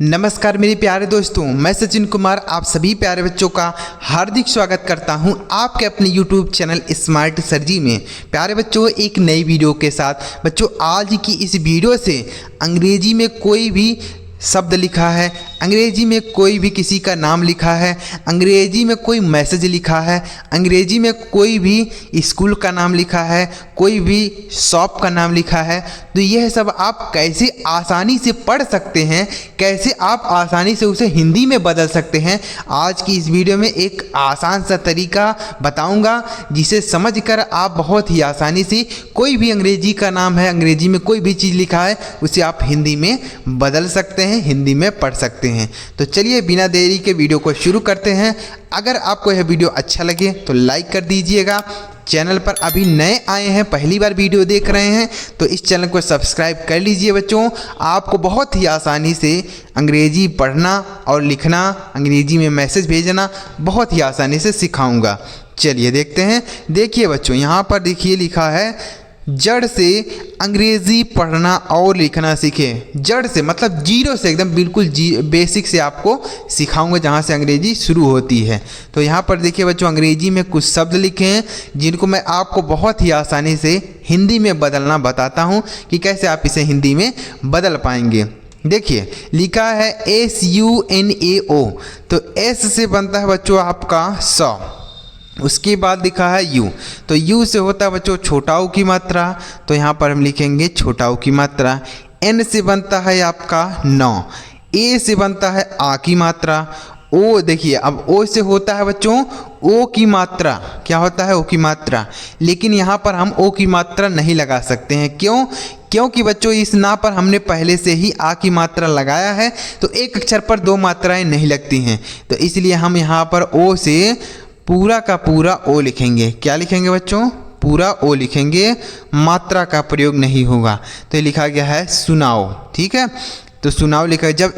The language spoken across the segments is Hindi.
नमस्कार मेरे प्यारे दोस्तों, मैं सचिन कुमार आप सभी प्यारे बच्चों का हार्दिक स्वागत करता हूं आपके अपने YouTube चैनल स्मार्ट सर जी में। प्यारे बच्चों, एक नई वीडियो के साथ बच्चों आज की इस वीडियो से अंग्रेजी में कोई भी शब्द लिखा है, अंग्रेजी में कोई भी किसी का नाम लिखा है, अंग्रेजी में कोई मैसेज लिखा है, अंग्रेजी में कोई भी स्कूल का नाम लिखा है, कोई भी शॉप का नाम लिखा है, तो यह सब आप कैसे आसानी से पढ़ सकते हैं, कैसे आप आसानी से उसे हिंदी में बदल सकते हैं, आज की इस वीडियो में एक आसान सा तरीका बताऊंगा जिसे समझकर आप बहुत ही आसानी से कोई भी अंग्रेजी का नाम है, अंग्रेजी में कोई भी चीज़ लिखा है उसे आप हिंदी में बदल सकते हैं, हिंदी में पढ़ सकते हैं। तो चलिए बिना देरी के वीडियो को शुरू करते हैं। अगर आपको यह वीडियो अच्छा लगे तो लाइक कर दीजिएगा। चैनल पर अभी नए आए हैं, पहली बार वीडियो देख रहे हैं तो इस चैनल को सब्सक्राइब कर लीजिए। बच्चों, आपको बहुत ही आसानी से अंग्रेजी पढ़ना और लिखना, अंग्रेजी में मैसेज भेजना बहुत ही आसानी से सिखाऊंगा। चलिए देखते हैं। देखिए बच्चों, यहाँ पर देखिए लिखा है जड़ से अंग्रेज़ी पढ़ना और लिखना सीखें। जड़ से मतलब जीरो से, एकदम बिल्कुल बेसिक से आपको सिखाऊंगा जहाँ से अंग्रेजी शुरू होती है। तो यहाँ पर देखिए बच्चों, अंग्रेजी में कुछ शब्द लिखे हैं जिनको मैं आपको बहुत ही आसानी से हिंदी में बदलना बताता हूँ कि कैसे आप इसे हिंदी में बदल पाएंगे। देखिए लिखा है SUNAO, तो S से बनता है बच्चों आपका सौ। उसके बाद लिखा है यू, तो यू से होता है बच्चों छोटा ऊ की मात्रा, तो यहाँ पर हम लिखेंगे छोटा ऊ की मात्रा। एन से बनता है आपका नौ। ए से बनता है आ की मात्रा। ओ देखिए, अब ओ से होता है बच्चों ओ की मात्रा। क्या होता है? ओ की मात्रा। लेकिन यहाँ पर हम ओ की मात्रा नहीं लगा सकते हैं। क्यों? क्योंकि बच्चों इस ना पर हमने पहले से ही आ की मात्रा लगाया है, तो एक अक्षर पर दो मात्राएं नहीं लगती हैं, तो इसलिए हम यहाँ पर ओ से पूरा का पूरा ओ लिखेंगे। क्या लिखेंगे बच्चों? पूरा ओ लिखेंगे, मात्रा का प्रयोग नहीं होगा। तो ये लिखा गया है सुनाओ। ठीक है, तो सुनाओ लिखा है। जब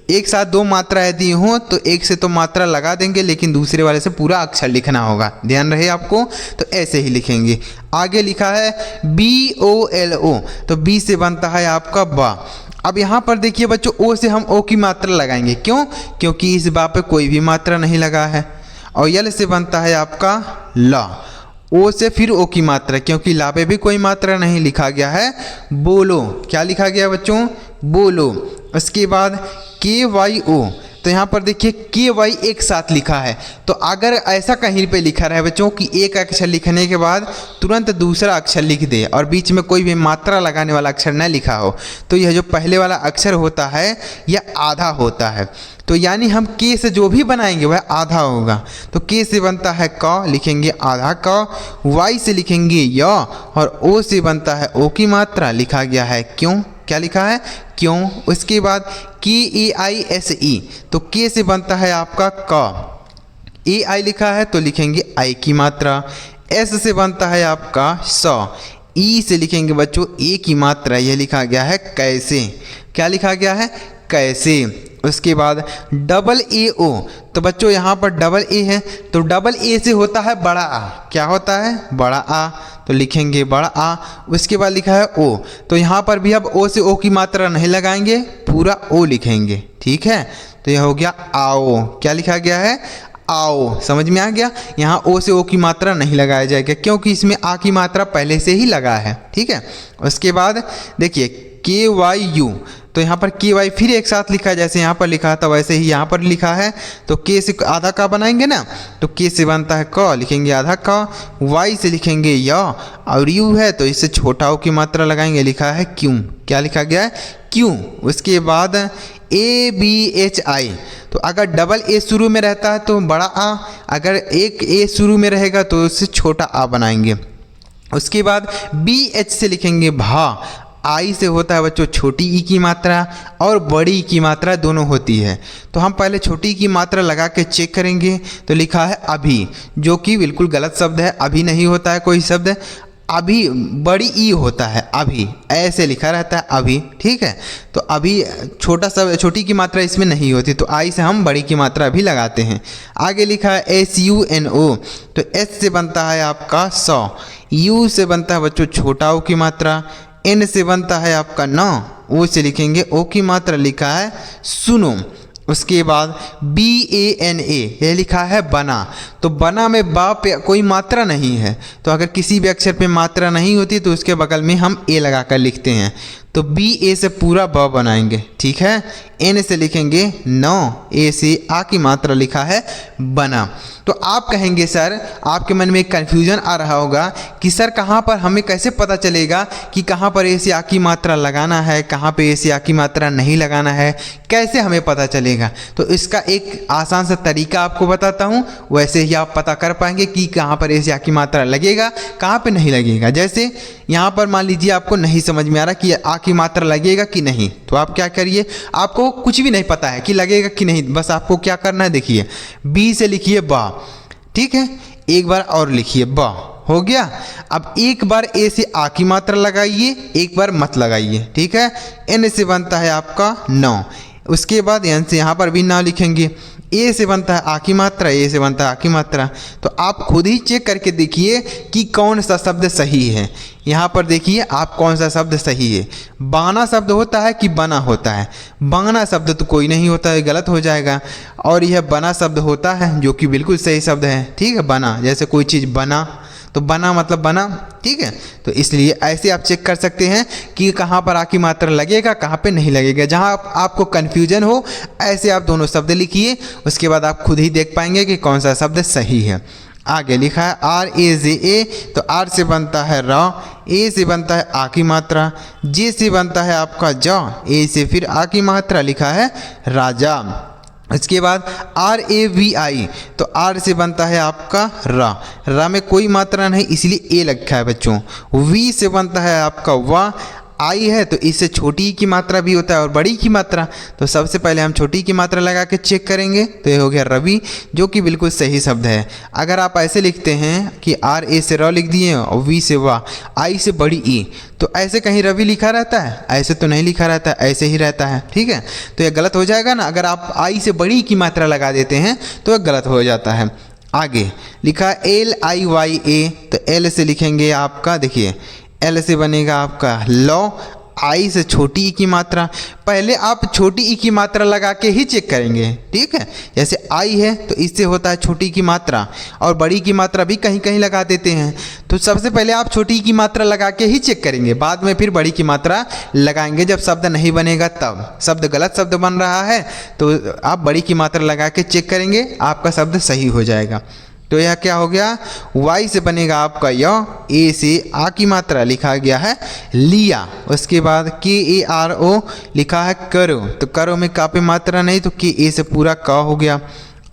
एक साथ दो मात्राएं दी हों तो एक से तो मात्रा लगा देंगे, लेकिन दूसरे वाले से पूरा अक्षर लिखना होगा, ध्यान रहे आपको। तो ऐसे ही लिखेंगे। आगे लिखा है BOLO, तो बी से बनता है आपका बा। अब यहाँ पर देखिए बच्चों, ओ से हम ओ की मात्रा लगाएंगे। क्यों? क्योंकि इस बा पे कोई भी मात्रा नहीं लगा है। और यल से बनता है आपका ला। ओ से फिर ओ की मात्रा, क्योंकि ला पे भी कोई मात्रा नहीं, लिखा गया है बोलो। क्या लिखा गया बच्चों? बोलो। उसके बाद KYO, तो यहाँ पर देखिए KY एक साथ लिखा है। तो अगर ऐसा कहीं पे लिखा रहे बच्चों कि एक अक्षर लिखने के बाद तुरंत दूसरा अक्षर लिख दे और बीच में कोई भी मात्रा लगाने वाला अक्षर न लिखा हो, तो यह जो पहले वाला अक्षर होता है यह आधा होता है। तो यानी हम के से जो भी बनाएंगे वह आधा होगा। तो के से बनता है क, लिखेंगे आधा क। वाई से लिखेंगे य, और ओ से बनता है ओ की मात्रा, लिखा गया है क्यों। क्या लिखा है? क्यों। उसके बाद KAISE, तो के से बनता है आपका क। AI लिखा है तो लिखेंगे आई की मात्रा। S से बनता है आपका सौ। ई से लिखेंगे बच्चों ए की मात्रा, यह लिखा गया है कैसे। क्या लिखा गया है? कैसे। उसके बाद AO, तो बच्चों यहाँ पर डबल ए है, तो डबल ए से होता है बड़ा आ। क्या होता है? बड़ा आ, तो लिखेंगे बड़ा आ। उसके बाद लिखा है ओ, तो यहाँ पर भी अब ओ से ओ की मात्रा नहीं लगाएंगे, पूरा ओ लिखेंगे। ठीक है, तो यह हो गया आओ। क्या लिखा गया है? आओ। समझ में आ गया? यहाँ ओ से ओ की मात्रा नहीं लगाया जाएगा क्योंकि इसमें आ की मात्रा पहले से ही लगा है। ठीक है, उसके बाद देखिए KYU, तो यहाँ पर KY फिर एक साथ लिखा है, जैसे यहाँ पर लिखा था वैसे ही यहाँ पर लिखा है। तो के से आधा का बनाएंगे ना, तो के से बनता है क, लिखेंगे आधा का। वाई से लिखेंगे य, और यू है तो इससे छोटा ओ की मात्रा लगाएंगे, लिखा है क्यों। क्या लिखा गया है? क्यों। उसके बाद ABHI, तो अगर डबल ए शुरू में रहता है तो बड़ा आ, अगर एक ए शुरू में रहेगा तो उससे छोटा आ बनाएंगे। उसके बाद BH से लिखेंगे भा। आई से होता है बच्चों छोटी ई की मात्रा और बड़ी ई की मात्रा दोनों होती है। तो हम पहले छोटी ई की मात्रा लगा के चेक करेंगे, तो लिखा है अभी, जो कि बिल्कुल गलत शब्द है। अभी नहीं होता है कोई शब्द, अभी बड़ी ई होता है, अभी ऐसे लिखा रहता है अभी। ठीक है, तो अभी छोटा सा छोटी की मात्रा इसमें नहीं होती, तो आई से हम बड़ी की मात्रा भी लगाते हैं। आगे लिखा है SUNO, तो S से बनता है आपका सौ। यू से बनता है बच्चों छोटा ओ की मात्रा। एन से बनता है आपका नौ, ओ से लिखेंगे ओ की मात्रा लिखा है सुनो। उसके बाद बी ए एन ए यह लिखा है बना। तो बना में बा पे कोई मात्रा नहीं है, तो अगर किसी भी अक्षर पे मात्रा नहीं होती तो उसके बगल में हम ए लगाकर लिखते हैं। तो बी ए से पूरा ब बनाएंगे, ठीक है। एन से लिखेंगे नौ, ए से आ की मात्रा लिखा है बना। तो आप कहेंगे सर, आपके मन में एक कन्फ्यूजन आ रहा होगा कि सर कहाँ पर हमें कैसे पता चलेगा कि कहाँ पर ए से आ की मात्रा लगाना है, कहाँ पे ए से आ की मात्रा नहीं लगाना है, कैसे हमें पता चलेगा। तो इसका एक आसान सा तरीका आपको बताता हूँ, वैसे ही आप पता कर पाएंगे कि कहाँ पर ए से आ की मात्रा लगेगा, कहाँ पे नहीं लगेगा। जैसे यहाँ पर मान लीजिए आपको नहीं समझ में आ रहा कि आ की मात्रा लगेगा कि नहीं, तो आप क्या करिए, आपको कुछ भी नहीं पता है कि लगेगा कि नहीं, बस आपको क्या करना है, देखिए बी से लिखिए बा, ठीक है, एक बार और लिखिए बा, हो गया। अब एक बार ए से आ की मात्रा लगाइए, एक बार मत लगाइए, ठीक है। एन से बनता है आपका नौ, उसके बाद एन से यहाँ पर भी नौ लिखेंगे। ए से बनता है आ की मात्रा, ए से बनता है आ की मात्रा। तो आप खुद ही चेक करके देखिए कि कौन सा शब्द सही है। यहाँ पर देखिए आप कौन सा शब्द सही है। बाना शब्द होता है कि बना होता है? बाना शब्द तो कोई नहीं होता है, गलत हो जाएगा। और यह बना शब्द होता है जो कि बिल्कुल सही शब्द है, ठीक है। बना, जैसे कोई चीज़ बना, तो बना मतलब बना, ठीक है। तो इसलिए ऐसे आप चेक कर सकते हैं कि कहाँ पर आ की मात्रा लगेगा, कहाँ पे नहीं लगेगा। जहाँ आपको कन्फ्यूजन हो ऐसे आप दोनों शब्द लिखिए, उसके बाद आप खुद ही देख पाएंगे कि कौन सा शब्द सही है। आगे लिखा है आर ए जे ए, तो आर से बनता है र, ए से बनता है आ की मात्रा, जे से बनता है आपका जा, ए से फिर आ की मात्रा लिखा है राजा। इसके बाद आर ए वी आई, तो आर से बनता है आपका रा में कोई मात्रा नहीं इसलिए ए लिखा है बच्चों। वी से बनता है आपका वा, आई है तो इससे छोटी की मात्रा भी होता है और बड़ी की मात्रा। तो सबसे पहले हम छोटी की मात्रा लगा के चेक करेंगे, तो ये हो गया रवि, जो कि बिल्कुल सही शब्द है। अगर आप ऐसे लिखते हैं कि आर ए से र लिख दिए और वी से वाह, आई से बड़ी ई, तो ऐसे कहीं रवि लिखा रहता है? ऐसे तो नहीं लिखा रहता है, ऐसे ही रहता है, ठीक है। तो यह गलत हो जाएगा ना। अगर आप आई से बड़ी की मात्रा लगा देते हैं तो यह गलत हो जाता है। आगे लिखा एल आई वाई ए, तो एल से लिखेंगे आपका, देखिए एल से बनेगा आपका लौ, आई से छोटी ई की मात्रा। पहले आप छोटी ई की मात्रा लगा के ही चेक करेंगे, ठीक है। जैसे आई है तो इससे होता है छोटी की मात्रा, और बड़ी की मात्रा भी कहीं कहीं लगा देते हैं। तो सबसे पहले आप छोटी की मात्रा लगा के ही चेक करेंगे, बाद में फिर बड़ी की मात्रा लगाएंगे। जब शब्द नहीं बनेगा तब, शब्द गलत शब्द बन रहा है तो आप बड़ी की मात्रा लगा के चेक करेंगे, आपका शब्द सही हो जाएगा। तो यह क्या हो गया, वाई से बनेगा आपका य, ए से आ की मात्रा लिखा गया है लिया। उसके बाद के ए आर ओ लिखा है करो, तो करो में का पे मात्रा नहीं तो के ए से पूरा का हो गया।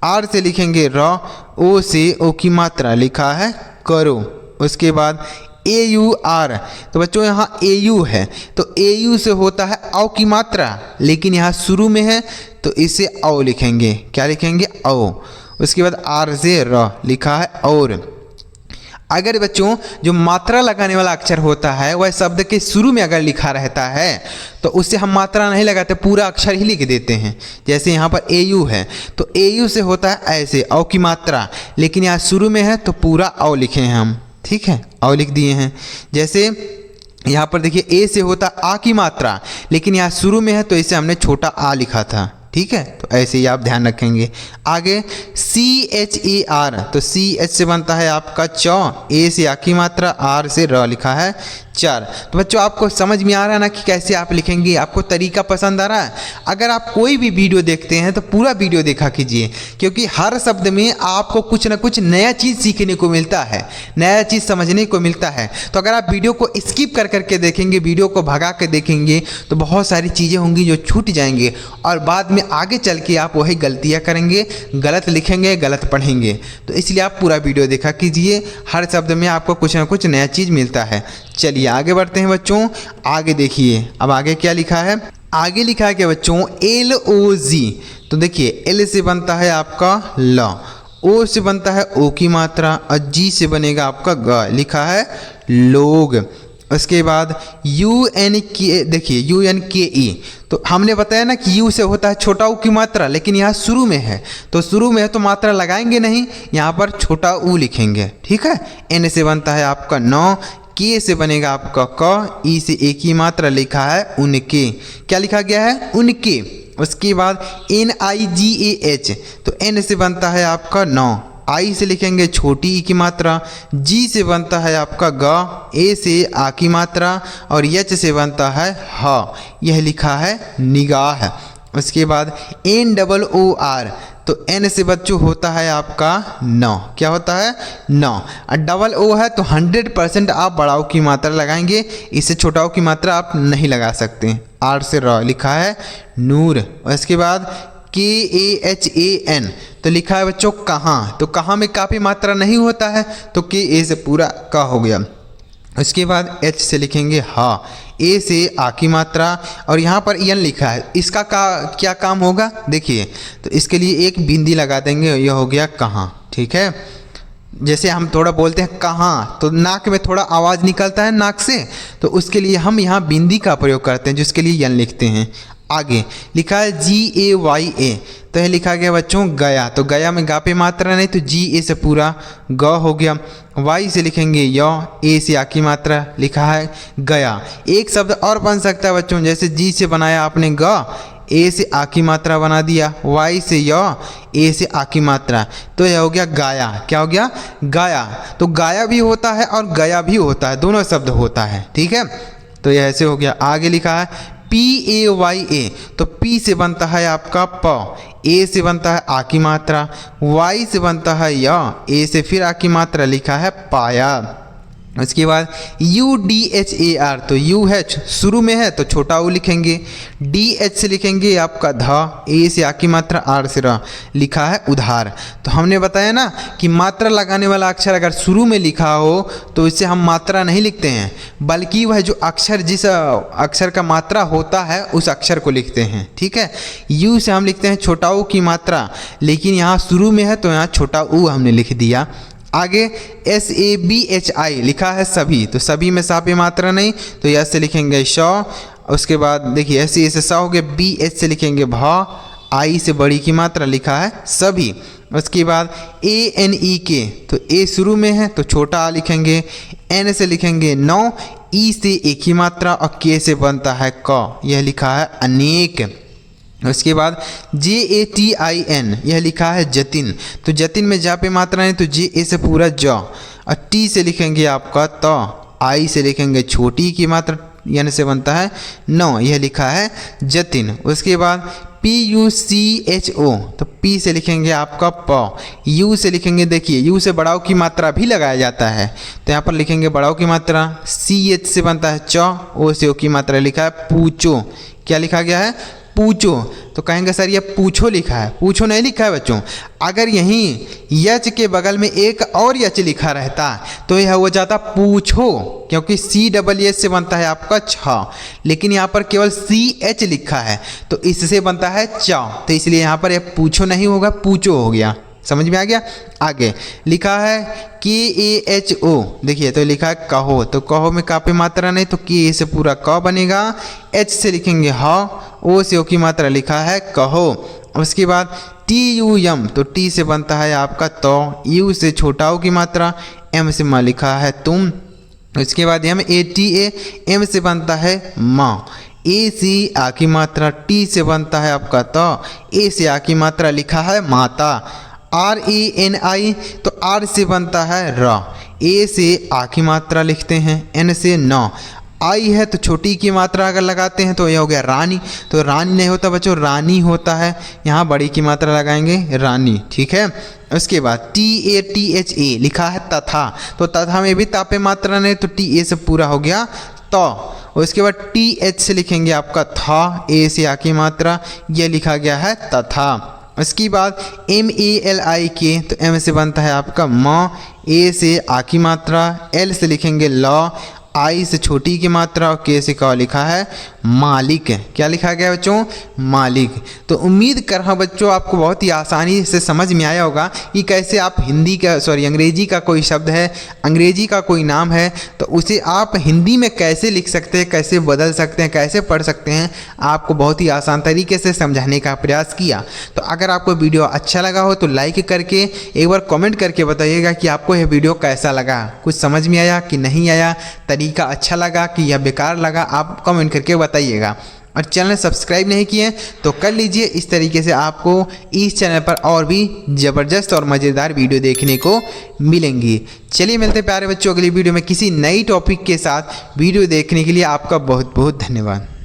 आर से लिखेंगे र, ओ से ओ की मात्रा लिखा है करो। उसके बाद ए यू आर, तो बच्चों यहाँ ए यू है तो ए यू से होता है औ की मात्रा, लेकिन यहाँ शुरू में है तो इसे औ लिखेंगे, क्या लिखेंगे औ। उसके बाद आर से र लिखा है और। अगर बच्चों जो मात्रा लगाने वाला अक्षर होता है वह शब्द के शुरू में अगर लिखा रहता है तो उससे हम मात्रा नहीं लगाते, पूरा अक्षर ही लिख देते हैं। जैसे यहाँ पर ए यू है तो ए यू से होता है ऐसे औ की मात्रा, लेकिन यहाँ शुरू में है तो पूरा औ लिखे हैं हम, ठीक है, औ लिख दिए हैं। जैसे यहाँ पर देखिए ए से होता आ की मात्रा, लेकिन यहाँ शुरू में है तो इसे हमने छोटा आ लिखा था, ठीक है। तो ऐसे ही आप ध्यान रखेंगे। आगे सी एच ए आर, तो सी एच से बनता है आपका चौ, ए से आ की मात्रा, आर से र लिखा है चार। तो बच्चों आपको समझ में आ रहा है ना कि कैसे आप लिखेंगे, आपको तरीका पसंद आ रहा है। अगर आप कोई भी वीडियो देखते हैं तो पूरा वीडियो देखा कीजिए, क्योंकि हर शब्द में आपको कुछ ना कुछ नया चीज़ सीखने को मिलता है, नया चीज़ समझने को मिलता है। तो अगर आप वीडियो को स्किप कर करके देखेंगे, वीडियो को भगा के देखेंगे तो बहुत सारी चीज़ें होंगी जो छूट जाएंगे और बाद में आगे चल के आप वही गलतियाँ करेंगे, गलत लिखेंगे, गलत पढ़ेंगे। तो इसलिए आप पूरा वीडियो देखा कीजिए, हर शब्द में आपको कुछ ना कुछ नया चीज़ मिलता है। चलिए आगे बढ़ते हैं बच्चों। आगे देखिए अब आगे क्या लिखा है, आगे लिखा है कि बच्चों एल ओ जी, तो देखिए एल से बनता है आपका ल, ओ से बनता है ओ की मात्रा और जी से बनेगा आपका ग, लिखा है लोग। उसके बाद यू एन के, देखिए यू एन के ई, तो हमने बताया ना कि यू से होता है छोटा ऊ की मात्रा, लेकिन यहाँ शुरू में है तो शुरू में है तो मात्रा लगाएंगे नहीं, यहाँ पर छोटा ऊ लिखेंगे, ठीक है। एन से बनता है आपका नौ, के से बनेगा आपका क, ई से एक ही मात्रा लिखा है उनके, क्या लिखा गया है उनके। उसके बाद NIGAH, तो N से बनता है आपका 9, आई से लिखेंगे छोटी ई की मात्रा, जी से बनता है आपका ग, ए से आ की मात्रा और एच से बनता है ह, यह लिखा है निगाह। उसके बाद NOOR, तो एन से बच्चों होता है आपका 9, क्या होता है 9, और डबल ओ है तो 100% आप बड़ाओ की मात्रा लगाएंगे, इससे छोटाओ की मात्रा आप नहीं लगा सकते। आर से र लिखा है नूर। और इसके बाद KAHAN, तो लिखा है बच्चों कहाँ, तो कहाँ में काफ़ी मात्रा नहीं होता है तो KA से पूरा का हो गया। उसके बाद H से लिखेंगे हा, ए से आ की मात्रा और यहाँ पर एन लिखा है, इसका क्या काम होगा देखिए, तो इसके लिए एक बिंदी लगा देंगे, यह हो गया कहाँ, ठीक है। जैसे हम थोड़ा बोलते हैं कहाँ, तो नाक में थोड़ा आवाज़ निकलता है नाक से, तो उसके लिए हम यहाँ बिंदी का प्रयोग करते हैं, जिसके लिए एन लिखते हैं। आगे लिखा है GAYA, तो यह लिखा गया बच्चों गया, तो गया में गा पे मात्रा नहीं तो GA से पूरा ग हो गया। वाई से लिखेंगे य, ए से आ की मात्रा लिखा है गया। एक शब्द और बन सकता है बच्चों, जैसे जी से बनाया आपने ग, ए से आ की मात्रा बना दिया, वाई से य, ए से आ की मात्रा, तो यह हो गया गाया। क्या हो गया गाया। तो गाया भी होता है और गया भी होता है, दोनों शब्द होता है, ठीक है। तो यह ऐसे हो गया। आगे लिखा है PAYA, तो P से बनता है आपका प, ए से बनता है आ की मात्रा, वाई से बनता है य, ए से फिर आ की मात्रा लिखा है पाया। उसके बाद UDHAR, तो UH शुरू में है तो छोटा ऊ लिखेंगे, DH से लिखेंगे आपका ध, ए से आ की मात्रा, आर से र लिखा है उधार। तो हमने बताया ना कि मात्रा लगाने वाला अक्षर अगर शुरू में लिखा हो तो इससे हम मात्रा नहीं लिखते हैं, बल्कि वह जो अक्षर जिस अक्षर का मात्रा होता है उस अक्षर को लिखते हैं, ठीक है। U से हम लिखते हैं छोटा ऊ की मात्रा, लेकिन यहाँ शुरू में है तो यहाँ छोटा ऊ हमने लिख दिया। आगे SABHI लिखा है सभी, तो सभी में सा पे मात्रा नहीं तो यस से लिखेंगे श। उसके बाद देखिए ऐसे ऐसे सा हो गया, BH से लिखेंगे भ, आई से बड़ी की मात्रा लिखा है सभी। उसके बाद ANEK, तो ए शुरू में है तो छोटा आ लिखेंगे, एन से लिखेंगे 9, ई से एक ही मात्रा और के से बनता है क, यह लिखा है अनेक। उसके बाद JATIN, यह लिखा है जतिन, तो जतिन में जा पे मात्रा है तो JA से पूरा ज, और टी से लिखेंगे आपका त, आई से लिखेंगे छोटी की मात्रा, यानी से बनता है 9, यह लिखा है जतिन। उसके बाद PUCHO, तो P से लिखेंगे आपका प, U से लिखेंगे, देखिए U से बड़ाऊ की मात्रा भी लगाया जाता है तो यहाँ पर लिखेंगे बड़ाऊ की मात्रा। CH से बनता है च, O से ओ की मात्रा लिखा है पूछो, क्या लिखा गया है पूछो। तो कहेंगे सर ये पूछो लिखा है, पूछो नहीं लिखा है बच्चों। अगर यहीं यच के बगल में एक और यच लिखा रहता तो यह हो जाता पूछो, क्योंकि CSS से बनता है आपका छ, लेकिन यहाँ पर केवल CH लिखा है तो इससे बनता है च, तो इसलिए यहाँ पर यह पूछो नहीं होगा, पूछो हो गया। समझ में आ गया। आगे लिखा है KAHO, देखिए तो लिखा है कहो, तो कहो में का पे मात्रा नहीं तो के से पूरा क बनेगा, H से लिखेंगे ह, ओ से ओ की मात्रा लिखा है कहो। उसके बाद TUM, तो टी से बनता है आपका तो, यू से छोटा ओ की मात्रा, M से माँ लिखा है तुम। उसके बाद MATA, M से बनता है माँ, ए से आ की मात्रा, टी से बनता है आपका तो, ए से आ की मात्रा लिखा है माता। RANI, तो आर से बनता है र, ए से आ की मात्रा लिखते हैं, एन से न, आई है तो छोटी की मात्रा अगर लगाते हैं तो यह हो गया रानी, तो रानी नहीं होता बच्चों रानी होता है, यहाँ बड़ी की मात्रा लगाएंगे रानी, ठीक है। उसके बाद TATHA लिखा है तथा, तो तथा में भी तापे मात्रा नहीं तो TA से पूरा हो गया तो। उसके बाद TH से लिखेंगे आपका था, ए से आ की मात्रा, यह लिखा गया है तथा। उसके बाद MALIK, तो M से बनता है आपका म, ए से आ की मात्रा, L से लिखेंगे ल, आई से छोटी की मात्रा और के से क्या लिखा है, मालिक। क्या लिखा गया बच्चों, मालिक। तो उम्मीद कर रहा हूँ बच्चों आपको बहुत ही आसानी से समझ में आया होगा कि कैसे आप अंग्रेजी का कोई शब्द है, अंग्रेजी का कोई नाम है, तो उसे आप हिंदी में कैसे लिख सकते हैं, कैसे बदल सकते हैं, कैसे पढ़ सकते हैं, आपको बहुत ही आसान तरीके से समझाने का प्रयास किया। तो अगर आपको वीडियो अच्छा लगा हो तो लाइक करके एक बार कमेंट करके बताइएगा कि आपको यह वीडियो कैसा लगा, कुछ समझ में आया कि नहीं आया, तरीका अच्छा लगा कि यह बेकार लगा, आप कमेंट करके बताइएगा। और चैनल सब्सक्राइब नहीं किए तो कर लीजिए। इस तरीके से आपको इस चैनल पर और भी ज़बरदस्त और मज़ेदार वीडियो देखने को मिलेंगी। चलिए मिलते हैं प्यारे बच्चों अगली वीडियो में किसी नई टॉपिक के साथ। वीडियो देखने के लिए आपका बहुत बहुत धन्यवाद।